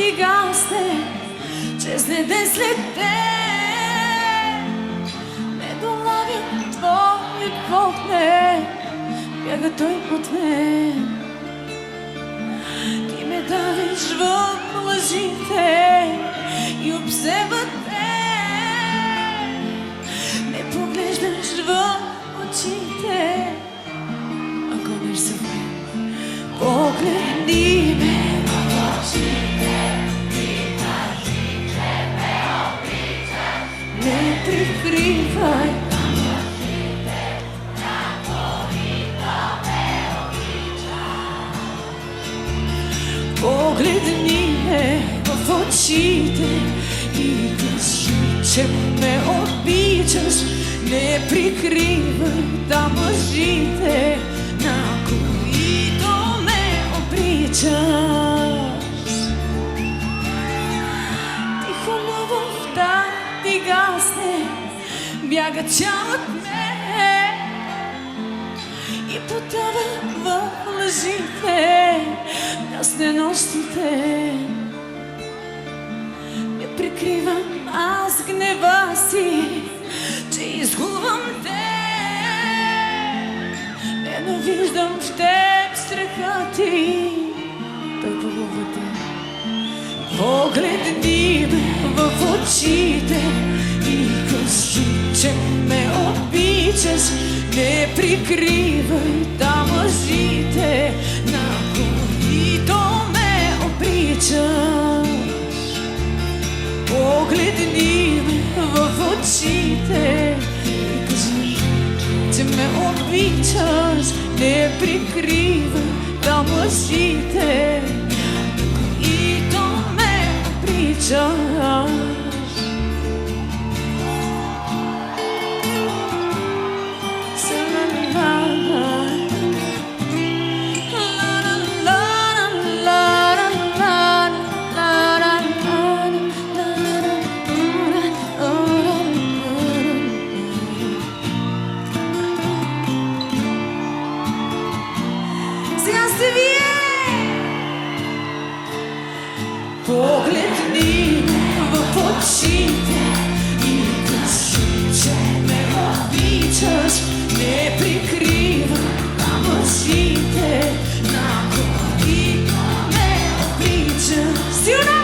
ти гасне, чрез ден след ден. Не долавя твоят поглед, бяга той от мен. Ти ме давиш в лъжите и обсебват те. Не поглеждаш в очите, а гониш се в мен. Погледни ме в очите и кажи, че ме обичаш. Не прикривай лъжите, на които ме обичаш. Погледни ме в очите и кажи, че ме обичаш. Не прикривай там лъжите, на които ме обричаш. Тихо любовта ти гасне, бяга тя от мен и потъва в лъжите, гасне нощите. Не прикривам аз гнева си, че изгубвам те. Ненавиждам в теб страха ти, тъпвата. Погледни ме в очите и кажи, че ме обичаш. Не прикривай там лъжите, на които ме обричаш. Погледни ме в очите и кажи, че ме обичаш. Не прикривай там лъжите, които ме обричаш. Сега сте вие. Погледни в очите и кажи, че ме обичаш. Не прикривай там лъжите, на които ме обричаш. Силно!